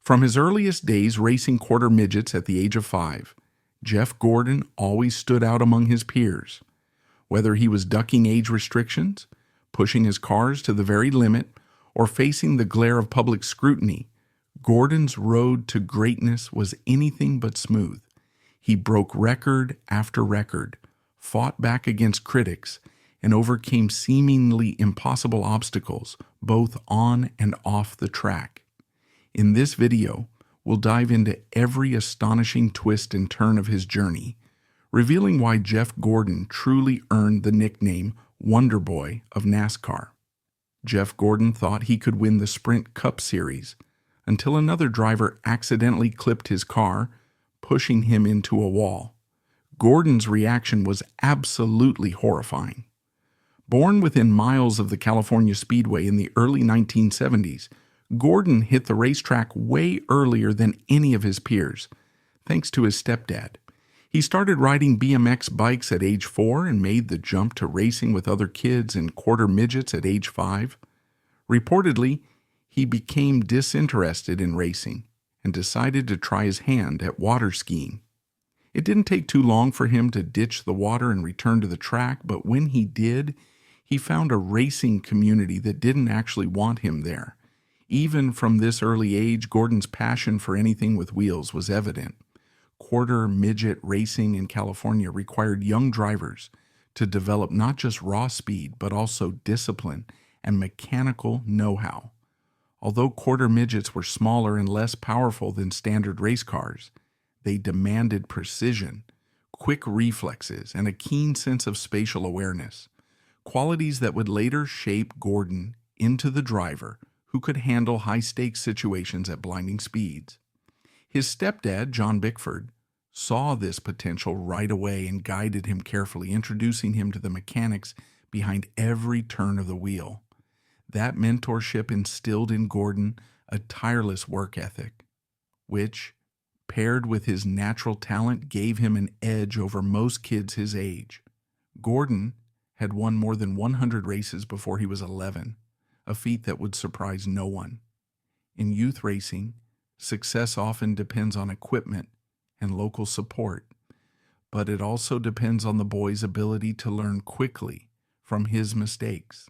From his earliest days racing quarter midgets at the age of 5, Jeff Gordon always stood out among his peers. Whether he was ducking age restrictions, pushing his cars to the very limit, or facing the glare of public scrutiny, Gordon's road to greatness was anything but smooth. He broke record after record, fought back against critics, and overcame seemingly impossible obstacles, both on and off the track. In this video, we'll dive into every astonishing twist and turn of his journey, revealing why Jeff Gordon truly earned the nickname Wonder Boy of NASCAR. Jeff Gordon thought he could win the Sprint Cup Series until another driver accidentally clipped his car, pushing him into a wall. Gordon's reaction was absolutely horrifying. Born within miles of the California Speedway in the early 1970s, Gordon hit the racetrack way earlier than any of his peers, thanks to his stepdad. He started riding BMX bikes at age 4 and made the jump to racing with other kids and quarter midgets at age 5. Reportedly, he became disinterested in racing and decided to try his hand at water skiing. It didn't take too long for him to ditch the water and return to the track, but when he did, he found a racing community that didn't actually want him there. Even from this early age, Gordon's passion for anything with wheels was evident. Quarter midget racing in California required young drivers to develop not just raw speed, but also discipline and mechanical know-how. Although quarter midgets were smaller and less powerful than standard race cars, they demanded precision, quick reflexes, and a keen sense of spatial awareness, qualities that would later shape Gordon into the driver who could handle high-stakes situations at blinding speeds. His stepdad, John Bickford, saw this potential right away and guided him carefully, introducing him to the mechanics behind every turn of the wheel. That mentorship instilled in Gordon a tireless work ethic, which, paired with his natural talent, gave him an edge over most kids his age. Gordon had won more than 100 races before he was 11, a feat that would surprise no one. In youth racing, success often depends on equipment and local support, but it also depends on the boy's ability to learn quickly from his mistakes.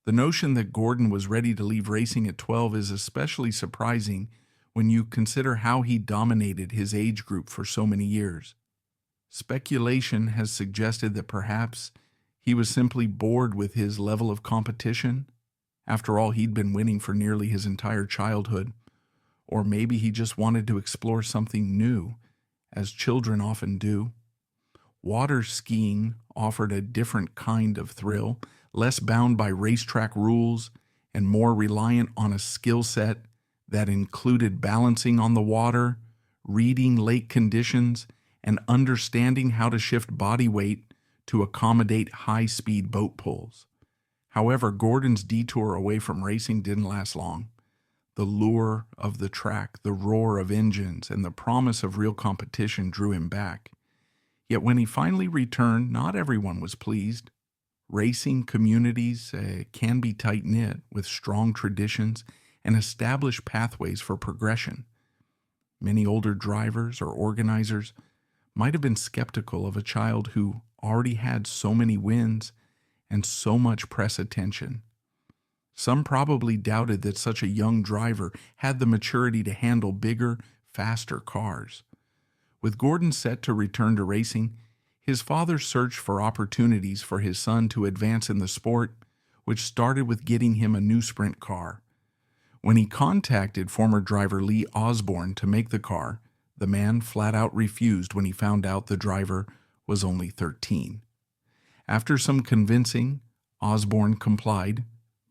The notion that Gordon was ready to leave racing at 12 is especially surprising when you consider how he dominated his age group for so many years. Speculation has suggested that perhaps he was simply bored with his level of competition. After all, he'd been winning for nearly his entire childhood. Or maybe he just wanted to explore something new, as children often do. Water skiing offered a different kind of thrill, less bound by racetrack rules and more reliant on a skill set that included balancing on the water, reading lake conditions, and understanding how to shift body weight to accommodate high-speed boat pulls. However, Gordon's detour away from racing didn't last long. The lure of the track, the roar of engines, and the promise of real competition drew him back. Yet when he finally returned, not everyone was pleased. Racing communities can be tight-knit, with strong traditions and established pathways for progression. Many older drivers or organizers might have been skeptical of a child who already had so many wins and so much press attention. Some probably doubted that such a young driver had the maturity to handle bigger, faster cars. With Gordon set to return to racing, his father searched for opportunities for his son to advance in the sport, which started with getting him a new sprint car. When he contacted former driver Lee Osborne to make the car, the man flat out refused when he found out the driver was only 13. After some convincing, Osborne complied,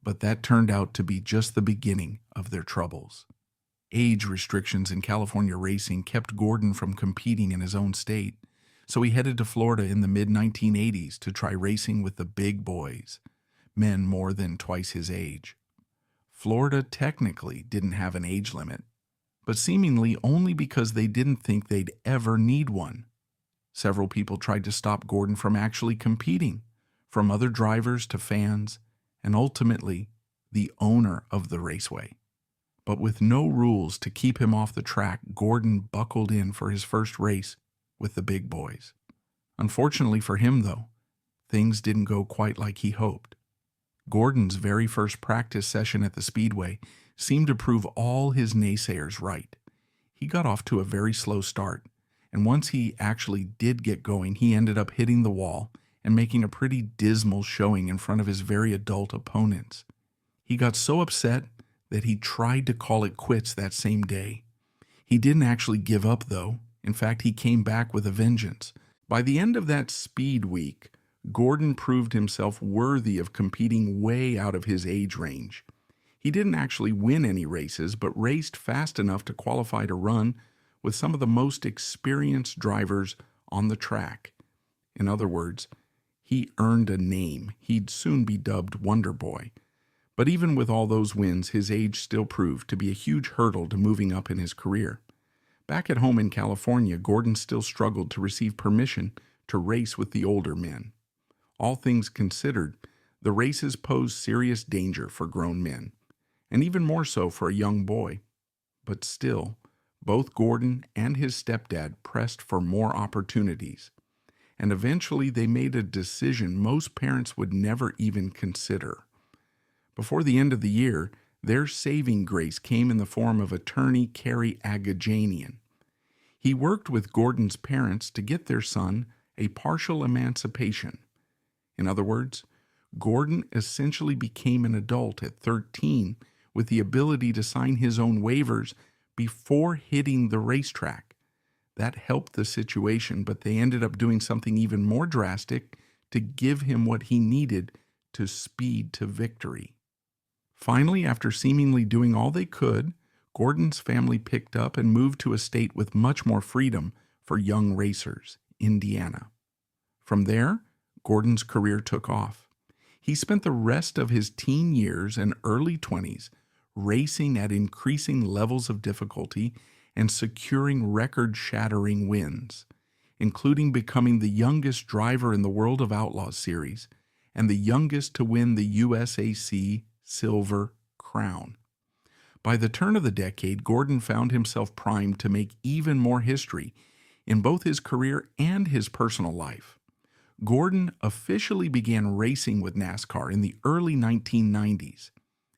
but that turned out to be just the beginning of their troubles. Age restrictions in California racing kept Gordon from competing in his own state, so he headed to Florida in the mid-1980s to try racing with the big boys, men more than twice his age. Florida technically didn't have an age limit, but seemingly only because they didn't think they'd ever need one. Several people tried to stop Gordon from actually competing, from other drivers to fans, and ultimately the owner of the raceway. But with no rules to keep him off the track, Gordon buckled in for his first race with the big boys. Unfortunately for him, though, things didn't go quite like he hoped. Gordon's very first practice session at the Speedway seemed to prove all his naysayers right. He got off to a very slow start, and once he actually did get going, he ended up hitting the wall and making a pretty dismal showing in front of his very adult opponents. He got so upset that he tried to call it quits that same day. He didn't actually give up, though. In fact, he came back with a vengeance. By the end of that speed week, Gordon proved himself worthy of competing way out of his age range. He didn't actually win any races, but raced fast enough to qualify to run with some of the most experienced drivers on the track. In other words, he earned a name. He'd soon be dubbed Wonder Boy. But even with all those wins, his age still proved to be a huge hurdle to moving up in his career. Back at home in California, Gordon still struggled to receive permission to race with the older men. All things considered, the races posed serious danger for grown men, and even more so for a young boy. But still, both Gordon and his stepdad pressed for more opportunities, and eventually they made a decision most parents would never even consider. Before the end of the year, their saving grace came in the form of attorney Kerry Agajanian. He worked with Gordon's parents to get their son a partial emancipation. In other words, Gordon essentially became an adult at 13 with the ability to sign his own waivers before hitting the racetrack. That helped the situation, but they ended up doing something even more drastic to give him what he needed to speed to victory. Finally, after seemingly doing all they could, Gordon's family picked up and moved to a state with much more freedom for young racers, Indiana. From there, Gordon's career took off. He spent the rest of his teen years and early 20s racing at increasing levels of difficulty and securing record-shattering wins, including becoming the youngest driver in the World of Outlaws series and the youngest to win the USAC Silver Crown. By the turn of the decade, Gordon found himself primed to make even more history in both his career and his personal life. Gordon officially began racing with NASCAR in the early 1990s,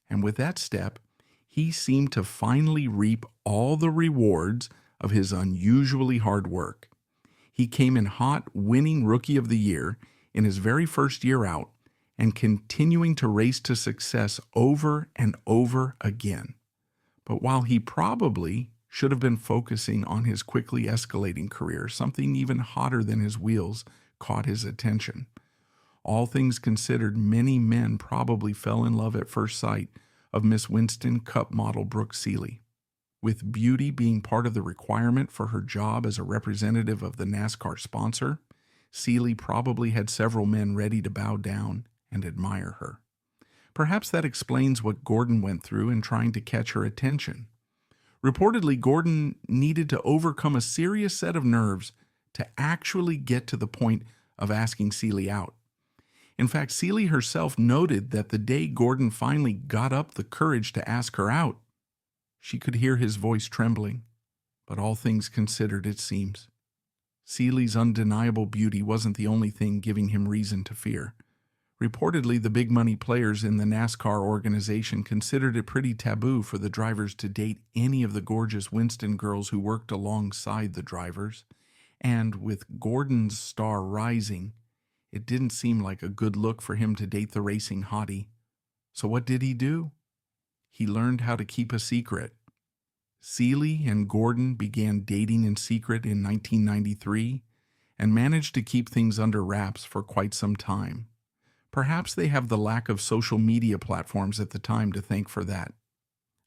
and with that step, he seemed to finally reap all the rewards of his unusually hard work. He came in hot, winning Rookie of the Year in his very first year out and continuing to race to success over and over again. But while he probably should have been focusing on his quickly escalating career, something even hotter than his wheels caught his attention. All things considered, many men probably fell in love at first sight of Miss Winston Cup model Brooke Seeley. With beauty being part of the requirement for her job as a representative of the NASCAR sponsor, Seeley probably had several men ready to bow down and admire her. Perhaps that explains what Gordon went through in trying to catch her attention. Reportedly, Gordon needed to overcome a serious set of nerves to actually get to the point of asking Seeley out. In fact, Seeley herself noted that the day Gordon finally got up the courage to ask her out, she could hear his voice trembling. But all things considered, it seems, Seeley's undeniable beauty wasn't the only thing giving him reason to fear. Reportedly, the big money players in the NASCAR organization considered it pretty taboo for the drivers to date any of the gorgeous Winston girls who worked alongside the drivers. And with Gordon's star rising, it didn't seem like a good look for him to date the racing hottie. So what did he do? He learned how to keep a secret. Seeley and Gordon began dating in secret in 1993 and managed to keep things under wraps for quite some time. Perhaps they have the lack of social media platforms at the time to thank for that.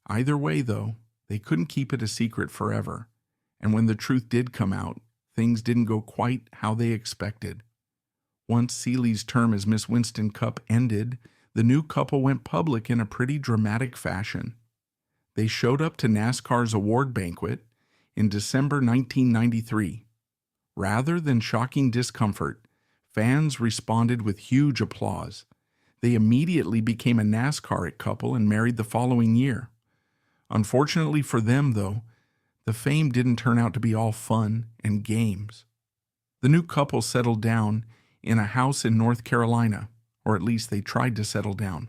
Either way, though, they couldn't keep it a secret forever, and when the truth did come out, things didn't go quite how they expected. Once Seeley's term as Miss Winston Cup ended, the new couple went public in a pretty dramatic fashion. They showed up to NASCAR's award banquet in December 1993. Rather than shocking discomfort, fans responded with huge applause. They immediately became a NASCAR couple and married the following year. Unfortunately for them, though, the fame didn't turn out to be all fun and games. The new couple settled down in a house in North Carolina, or at least they tried to settle down.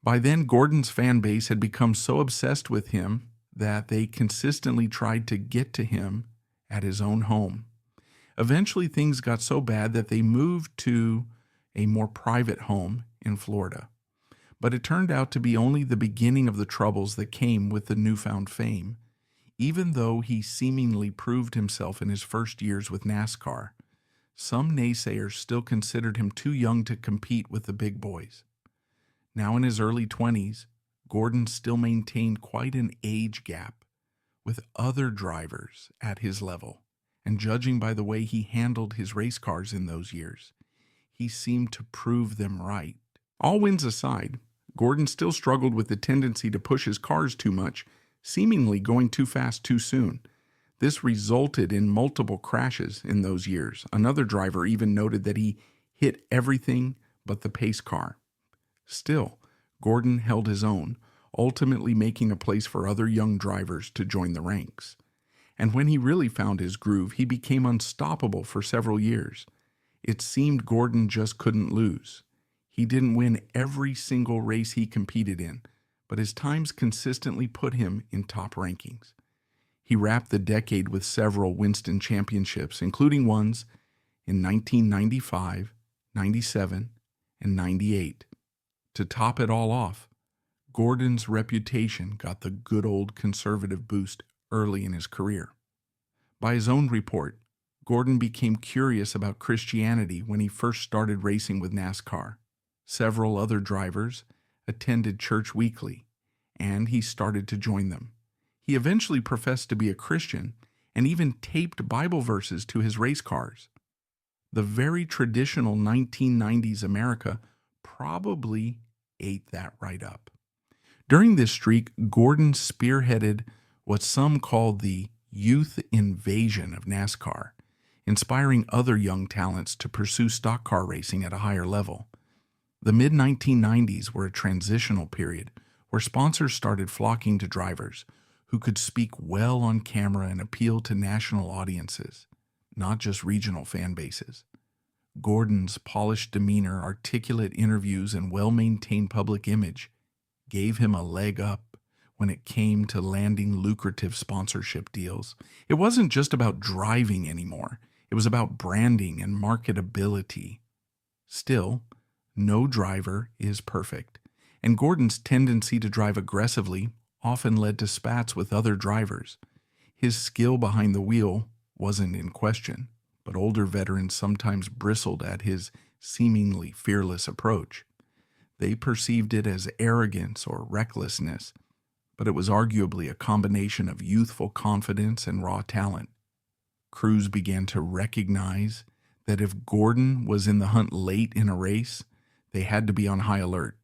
By then, Gordon's fan base had become so obsessed with him that they consistently tried to get to him at his own home. Eventually, things got so bad that they moved to a more private home in Florida. But it turned out to be only the beginning of the troubles that came with the newfound fame. Even though he seemingly proved himself in his first years with NASCAR, some naysayers still considered him too young to compete with the big boys. Now in his early 20s, Gordon still maintained quite an age gap with other drivers at his level, and judging by the way he handled his race cars in those years, he seemed to prove them right. All wins aside, Gordon still struggled with the tendency to push his cars too much, seemingly going too fast too soon. This resulted in multiple crashes in those years. Another driver even noted that he hit everything but the pace car. Still, Gordon held his own, ultimately making a place for other young drivers to join the ranks. And when he really found his groove, he became unstoppable for several years. It seemed Gordon just couldn't lose. He didn't win every single race he competed in, but his times consistently put him in top rankings. He wrapped the decade with several Winston championships, including ones in 1995, 97, and 98. To top it all off, Gordon's reputation got the good old conservative boost early in his career. By his own report, Gordon became curious about Christianity when he first started racing with NASCAR. Several other drivers attended church weekly, and he started to join them. He eventually professed to be a Christian and even taped Bible verses to his race cars. The very traditional 1990s America probably ate that right up. During this streak, Gordon spearheaded what some called the youth invasion of NASCAR, inspiring other young talents to pursue stock car racing at a higher level. The mid-1990s were a transitional period where sponsors started flocking to drivers who could speak well on camera and appeal to national audiences, not just regional fan bases. Gordon's polished demeanor, articulate interviews, and well-maintained public image gave him a leg up when it came to landing lucrative sponsorship deals. It wasn't just about driving anymore. It was about branding and marketability. Still, no driver is perfect, and Gordon's tendency to drive aggressively often led to spats with other drivers. His skill behind the wheel wasn't in question, but older veterans sometimes bristled at his seemingly fearless approach. They perceived it as arrogance or recklessness, but it was arguably a combination of youthful confidence and raw talent. Crews began to recognize that if Gordon was in the hunt late in a race, they had to be on high alert.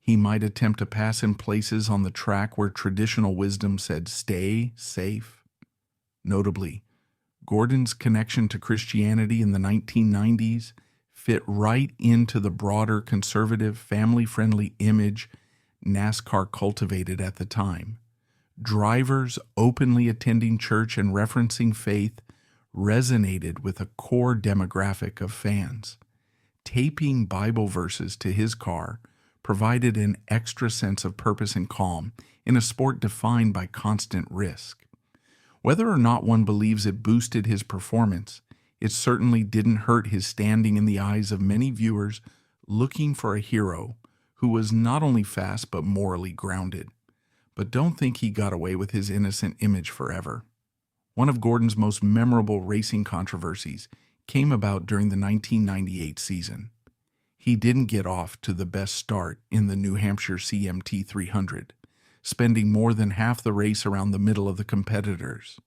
He might attempt to pass in places on the track where traditional wisdom said stay safe. Notably, Gordon's connection to Christianity in the 1990s fit right into the broader conservative, family-friendly image NASCAR cultivated at the time. Drivers openly attending church and referencing faith resonated with a core demographic of fans. Taping Bible verses to his car provided an extra sense of purpose and calm in a sport defined by constant risk. Whether or not one believes it boosted his performance, it certainly didn't hurt his standing in the eyes of many viewers looking for a hero who was not only fast but morally grounded. But don't think he got away with his innocent image forever. One of Gordon's most memorable racing controversies came about during the 1998 season. He didn't get off to the best start in the New Hampshire CMT 300, spending more than half the race around the middle of the competitors.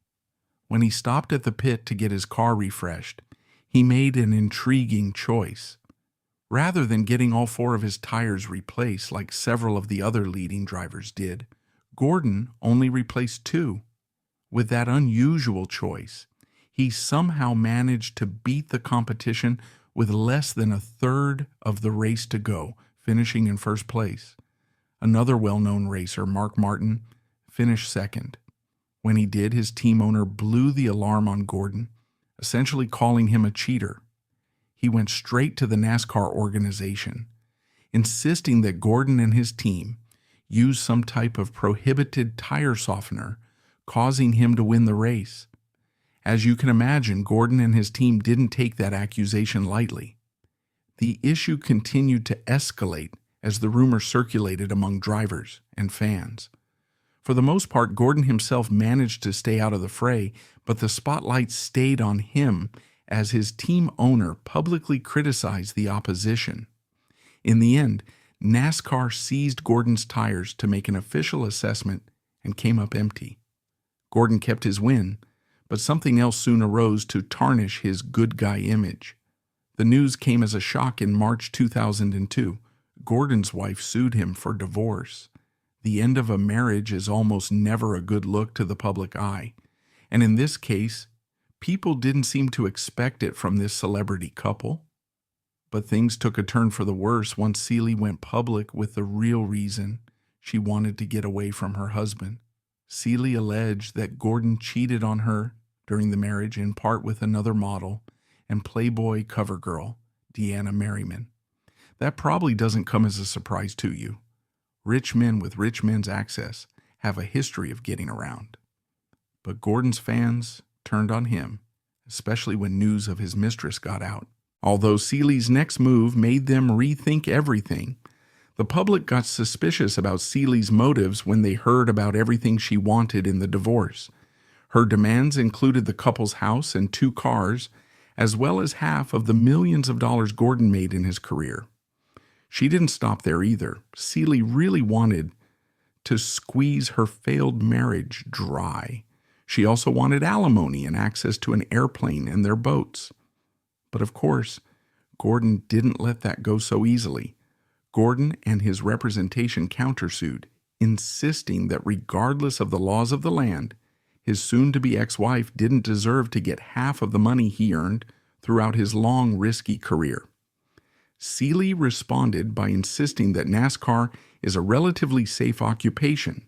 When he stopped at the pit to get his car refreshed, he made an intriguing choice. Rather than getting all 4 of his tires replaced like several of the other leading drivers did, Gordon only replaced 2. With that unusual choice, he somehow managed to beat the competition with less than a third of the race to go, finishing in first place. Another well-known racer, Mark Martin, finished second. When he did, his team owner blew the alarm on Gordon, essentially calling him a cheater. He went straight to the NASCAR organization, insisting that Gordon and his team use some type of prohibited tire softener, causing him to win the race. As you can imagine, Gordon and his team didn't take that accusation lightly. The issue continued to escalate as the rumor circulated among drivers and fans. For the most part, Gordon himself managed to stay out of the fray, but the spotlight stayed on him as his team owner publicly criticized the opposition. In the end, NASCAR seized Gordon's tires to make an official assessment and came up empty. Gordon kept his win, but something else soon arose to tarnish his good guy image. The news came as a shock in March 2002. Gordon's wife sued him for divorce. The end of a marriage is almost never a good look to the public eye, and in this case, people didn't seem to expect it from this celebrity couple. But things took a turn for the worse once Seeley went public with the real reason she wanted to get away from her husband. Seeley alleged that Gordon cheated on her during the marriage, in part with another model and Playboy cover girl, Deanna Merriman. That probably doesn't come as a surprise to you. Rich men with rich men's access have a history of getting around. But Gordon's fans turned on him, especially when news of his mistress got out. Although Seeley's next move made them rethink everything, the public got suspicious about Seeley's motives when they heard about everything she wanted in the divorce. Her demands included the couple's house and 2 cars, as well as half of the millions of dollars Gordon made in his career. She didn't stop there either. Seeley really wanted to squeeze her failed marriage dry. She also wanted alimony and access to an airplane and their boats. But of course, Gordon didn't let that go so easily. Gordon and his representation countersued, insisting that regardless of the laws of the land, his soon-to-be ex-wife didn't deserve to get half of the money he earned throughout his long, risky career. Seeley responded by insisting that NASCAR is a relatively safe occupation.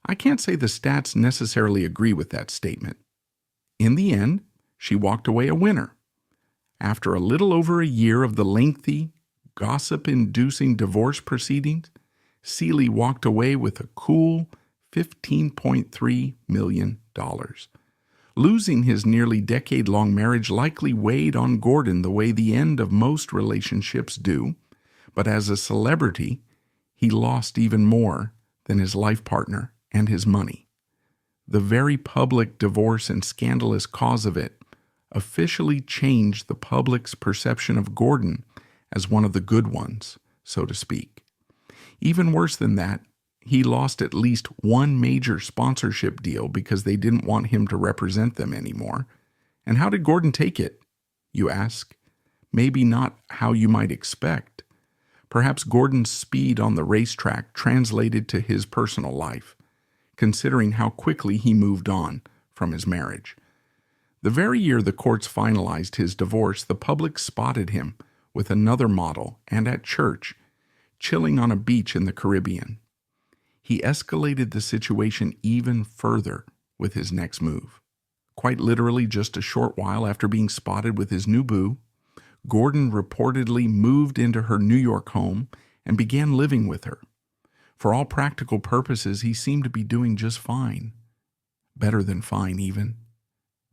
I can't say the stats necessarily agree with that statement. In the end, she walked away a winner. After a little over a year of the lengthy, gossip-inducing divorce proceedings, Seeley walked away with a cool $15.3 million. Losing his nearly decade-long marriage likely weighed on Gordon the way the end of most relationships do, but as a celebrity, he lost even more than his life partner and his money. The very public divorce and scandalous cause of it officially changed the public's perception of Gordon as one of the good ones, so to speak. Even worse than that, he lost at least one major sponsorship deal because they didn't want him to represent them anymore. And how did Gordon take it, you ask? Maybe not how you might expect. Perhaps Gordon's speed on the racetrack translated to his personal life, considering how quickly he moved on from his marriage. The very year the courts finalized his divorce, the public spotted him with another model and at church, chilling on a beach in the Caribbean. He escalated the situation even further with his next move. Quite literally, just a short while after being spotted with his new boo, Gordon reportedly moved into her New York home and began living with her. For all practical purposes, he seemed to be doing just fine. Better than fine, even.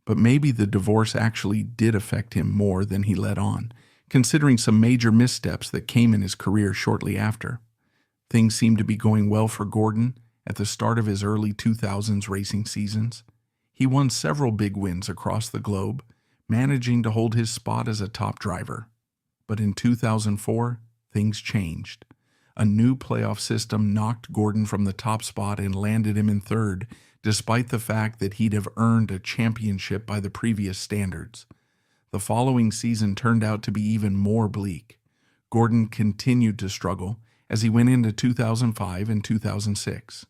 But maybe the divorce actually did affect him more than he let on, considering some major missteps that came in his career shortly after. Things seemed to be going well for Gordon at the start of his early 2000s racing seasons. He won several big wins across the globe, managing to hold his spot as a top driver. But in 2004, things changed. A new playoff system knocked Gordon from the top spot and landed him in third, despite the fact that he'd have earned a championship by the previous standards. The following season turned out to be even more bleak. Gordon continued to struggle as he went into 2005 and 2006.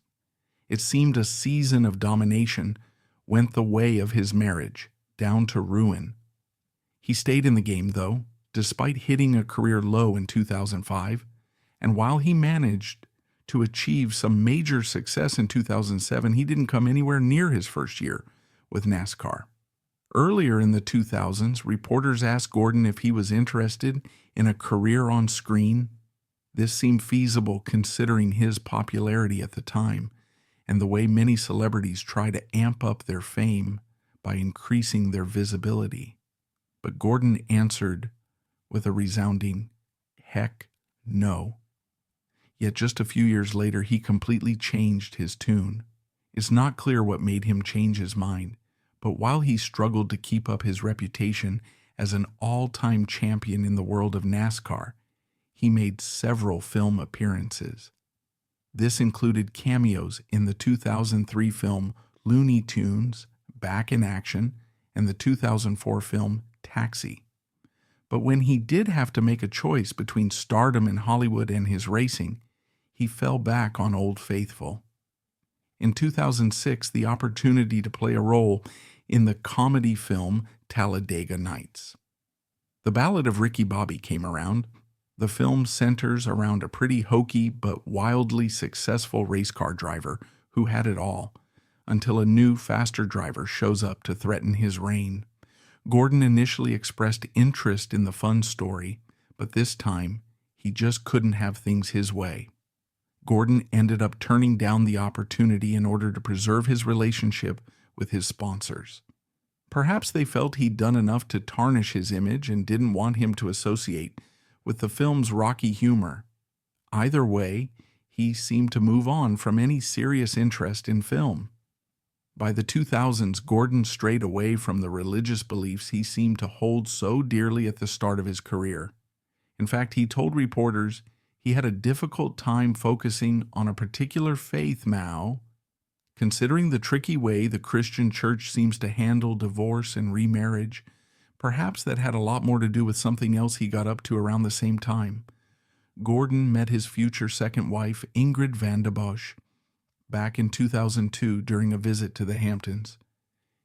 It seemed a season of domination went the way of his marriage, down to ruin. He stayed in the game, though, despite hitting a career low in 2005, and while he managed To achieve some major success in 2007, he didn't come anywhere near his first year with NASCAR. Earlier in the 2000s, reporters asked Gordon if he was interested in a career on screen. This seemed feasible considering his popularity at the time and the way many celebrities try to amp up their fame by increasing their visibility. But Gordon answered with a resounding, heck no. Yet just a few years later, he completely changed his tune. It's not clear what made him change his mind, but while he struggled to keep up his reputation as an all-time champion in the world of NASCAR, he made several film appearances. This included cameos in the 2003 film Looney Tunes, Back in Action, and the 2004 film Taxi. But when he did have to make a choice between stardom in Hollywood and his racing, he fell back on Old Faithful. In 2006, the opportunity to play a role in the comedy film Talladega Nights. The Ballad of Ricky Bobby came around. The film centers around a pretty hokey but wildly successful race car driver who had it all, until a new, faster driver shows up to threaten his reign. Gordon initially expressed interest in the fun story, but this time he just couldn't have things his way. Gordon ended up turning down the opportunity in order to preserve his relationship with his sponsors. Perhaps they felt he'd done enough to tarnish his image and didn't want him to associate with the film's rocky humor. Either way, he seemed to move on from any serious interest in film. By the 2000s, Gordon strayed away from the religious beliefs he seemed to hold so dearly at the start of his career. In fact, he told reporters he had a difficult time focusing on a particular faith now, considering the tricky way the Christian church seems to handle divorce and remarriage. Perhaps that had a lot more to do with something else he got up to around the same time. Gordon met his future second wife, Ingrid Van de Bosch, back in 2002 during a visit to the Hamptons.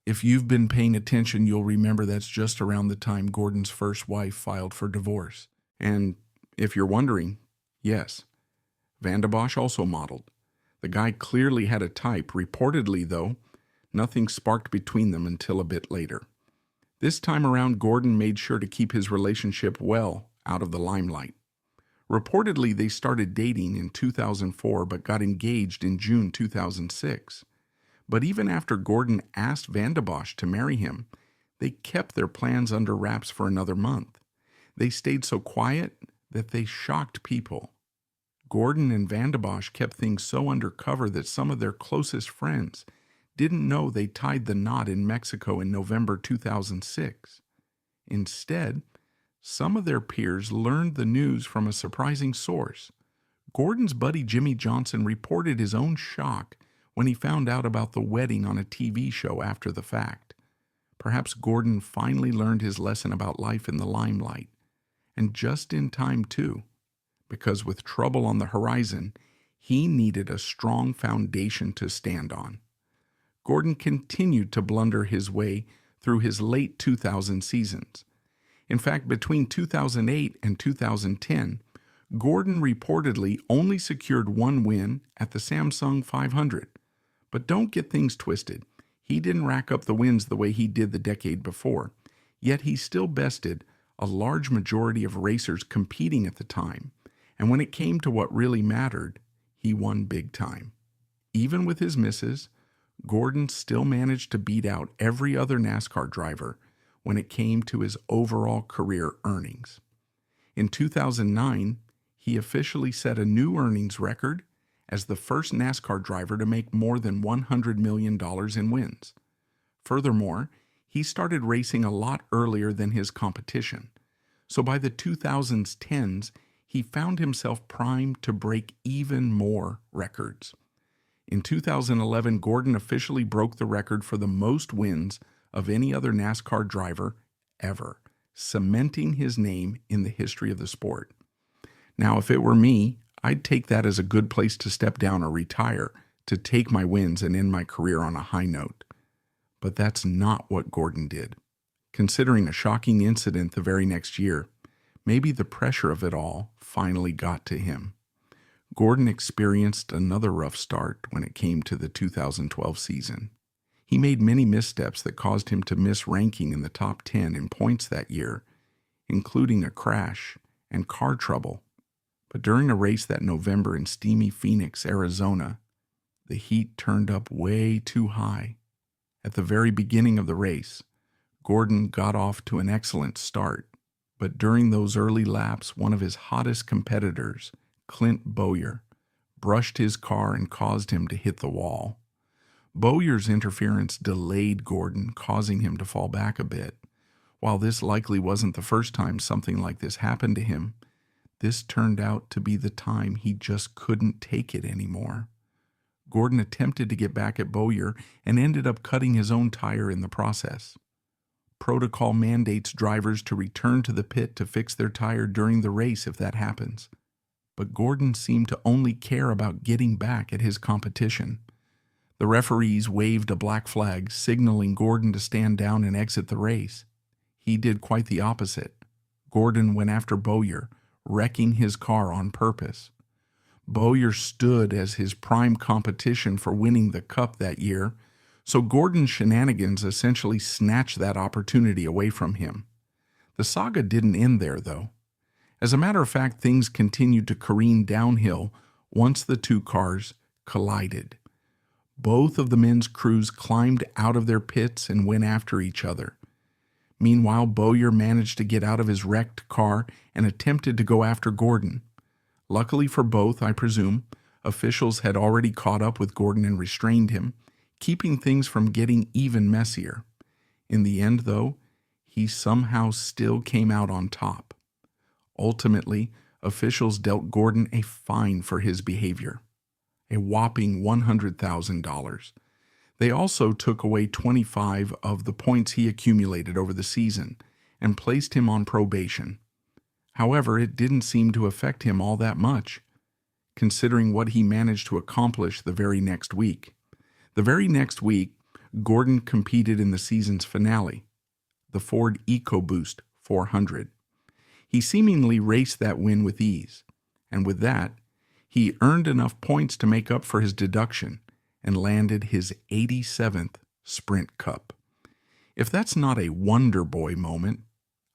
If you've been paying attention, you'll remember that's just around the time Gordon's first wife filed for divorce. And if you're wondering, yes, Van de Bosch also modeled. The guy clearly had a type. Reportedly, though, nothing sparked between them until a bit later. This time around, Gordon made sure to keep his relationship well out of the limelight. Reportedly, they started dating in 2004 but got engaged in June 2006. But even after Gordon asked Van de Bosch to marry him, they kept their plans under wraps for another month. They stayed so quiet that they shocked people. Gordon and Van de Bosch kept things so undercover that some of their closest friends didn't know they tied the knot in Mexico in November 2006. Instead, some of their peers learned the news from a surprising source. Gordon's buddy Jimmy Johnson reported his own shock when he found out about the wedding on a TV show after the fact. Perhaps Gordon finally learned his lesson about life in the limelight, and just in time too, because with trouble on the horizon, he needed a strong foundation to stand on. Gordon continued to blunder his way through his late 2000 seasons. In fact, between 2008 and 2010, Gordon reportedly only secured one win at the Samsung 500. But don't get things twisted. He didn't rack up the wins the way he did the decade before, yet he still bested a large majority of racers competing at the time. And when it came to what really mattered, he won big time. Even with his misses, Gordon still managed to beat out every other NASCAR driver when it came to his overall career earnings. In 2009, he officially set a new earnings record as the first NASCAR driver to make more than $100 million in wins. Furthermore, he started racing a lot earlier than his competition, so by the 2010s, he found himself primed to break even more records. In 2011, Gordon officially broke the record for the most wins of any other NASCAR driver ever, cementing his name in the history of the sport. Now, if it were me, I'd take that as a good place to step down or retire, to take my wins and end my career on a high note. But that's not what Gordon did. Considering a shocking incident the very next year, maybe the pressure of it all finally got to him. Gordon experienced another rough start when it came to the 2012 season. He made many missteps that caused him to miss ranking in the top 10 in points that year, including a crash and car trouble. But during a race that November in steamy Phoenix, Arizona, the heat turned up way too high. At the very beginning of the race, Gordon got off to an excellent start, but during those early laps, one of his hottest competitors, Clint Bowyer, brushed his car and caused him to hit the wall. Bowyer's interference delayed Gordon, causing him to fall back a bit. While this likely wasn't the first time something like this happened to him, this turned out to be the time he just couldn't take it anymore. Gordon attempted to get back at Bowyer and ended up cutting his own tire in the process. Protocol mandates drivers to return to the pit to fix their tire during the race if that happens. But Gordon seemed to only care about getting back at his competition. The referees waved a black flag, signaling Gordon to stand down and exit the race. He did quite the opposite. Gordon went after Bowyer, wrecking his car on purpose. Bowyer stood as his prime competition for winning the Cup that year, so Gordon's shenanigans essentially snatched that opportunity away from him. The saga didn't end there, though. As a matter of fact, things continued to careen downhill once the two cars collided. Both of the men's crews climbed out of their pits and went after each other. Meanwhile, Bowyer managed to get out of his wrecked car and attempted to go after Gordon. Luckily for both, I presume, officials had already caught up with Gordon and restrained him, keeping things from getting even messier. In the end, though, he somehow still came out on top. Ultimately, officials dealt Gordon a fine for his behavior, a whopping $100,000. They also took away 25 of the points he accumulated over the season and placed him on probation. However, it didn't seem to affect him all that much, considering what he managed to accomplish the very next week. The very next week, Gordon competed in the season's finale, the Ford EcoBoost 400. He seemingly raced that win with ease, and with that, he earned enough points to make up for his deduction and landed his 87th Sprint Cup. If that's not a Wonder Boy moment,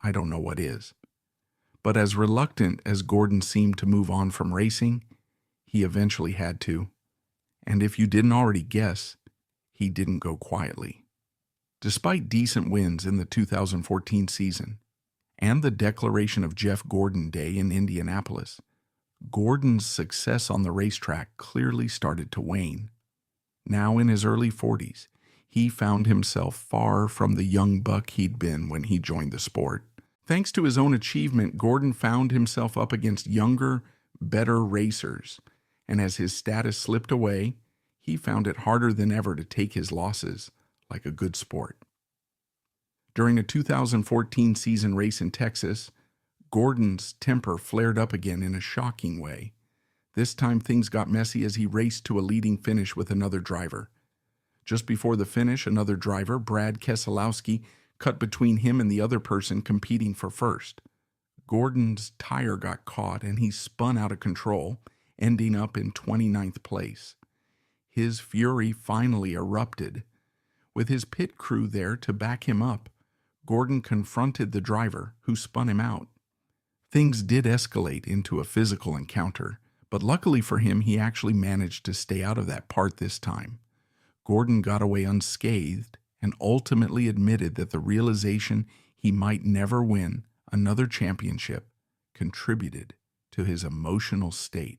I don't know what is. But as reluctant as Gordon seemed to move on from racing, he eventually had to. And if you didn't already guess, he didn't go quietly. Despite decent wins in the 2014 season and the declaration of Jeff Gordon Day in Indianapolis, Gordon's success on the racetrack clearly started to wane. Now in his early 40s, he found himself far from the young buck he'd been when he joined the sport. Thanks to his own achievement, Gordon found himself up against younger, better racers, and as his status slipped away, he found it harder than ever to take his losses like a good sport. During a 2014 season race in Texas, Gordon's temper flared up again in a shocking way. This time things got messy as he raced to a leading finish with another driver. Just before the finish, another driver, Brad Keselowski, cut between him and the other person competing for first. Gordon's tire got caught and he spun out of control, ending up in 29th place. His fury finally erupted. With his pit crew there to back him up, Gordon confronted the driver, who spun him out. Things did escalate into a physical encounter, but luckily for him, he actually managed to stay out of that part this time. Gordon got away unscathed and ultimately admitted that the realization he might never win another championship contributed to his emotional state.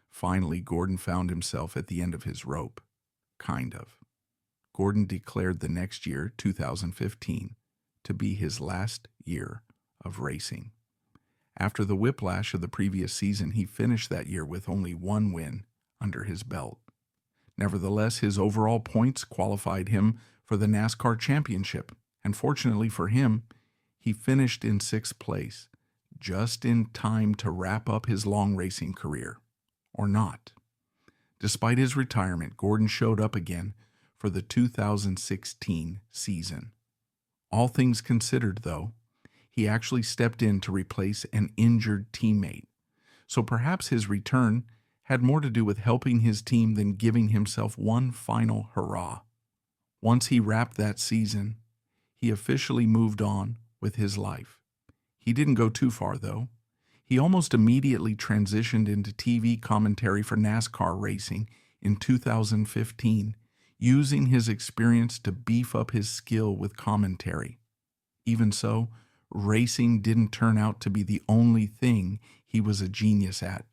Finally, Gordon found himself at the end of his rope. Kind of. Gordon declared the next year, 2015, to be his last year of racing. After the whiplash of the previous season, he finished that year with only one win under his belt. Nevertheless, his overall points qualified him for the NASCAR championship, and fortunately for him, he finished in 6th place, just in time to wrap up his long racing career. Or not. Despite his retirement, Gordon showed up again for the 2016 season. All things considered, though, he actually stepped in to replace an injured teammate, so perhaps his return had more to do with helping his team than giving himself one final hurrah. Once he wrapped that season, he officially moved on with his life. He didn't go too far, though. He almost immediately transitioned into TV commentary for NASCAR racing in 2015, using his experience to beef up his skill with commentary. Even so, racing didn't turn out to be the only thing he was a genius at.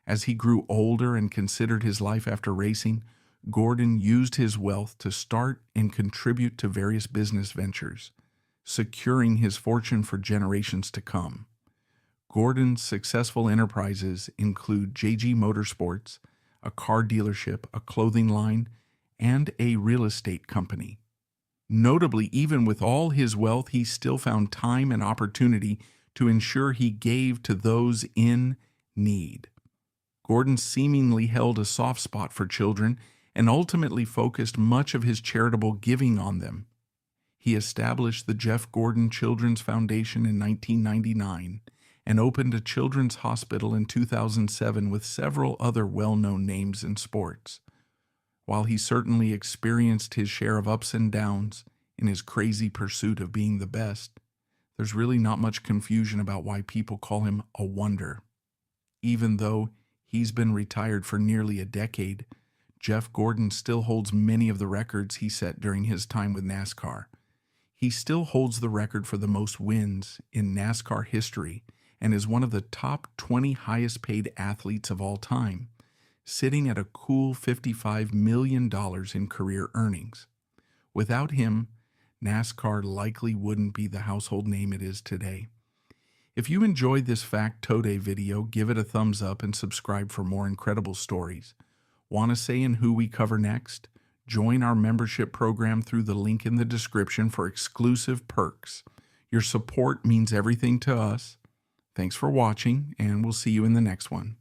As he grew older and considered his life after racing, Gordon used his wealth to start and contribute to various business ventures, securing his fortune for generations to come. Gordon's successful enterprises include JG Motorsports, a car dealership, a clothing line, and a real estate company. Notably, even with all his wealth, he still found time and opportunity to ensure he gave to those in need. Gordon seemingly held a soft spot for children and ultimately focused much of his charitable giving on them. He established the Jeff Gordon Children's Foundation in 1999 and opened a children's hospital in 2007 with several other well-known names in sports. While he certainly experienced his share of ups and downs in his crazy pursuit of being the best, there's really not much confusion about why people call him a wonder. Even though he's been retired for nearly a decade, Jeff Gordon still holds many of the records he set during his time with NASCAR. He still holds the record for the most wins in NASCAR history and is one of the top 20 highest paid athletes of all time, sitting at a cool $55 million in career earnings. Without him, NASCAR likely wouldn't be the household name it is today. If you enjoyed this Factoide video, give it a thumbs up and subscribe for more incredible stories. Want to say in who we cover next? Join our membership program through the link in the description for exclusive perks. Your support means everything to us. Thanks for watching, and we'll see you in the next one.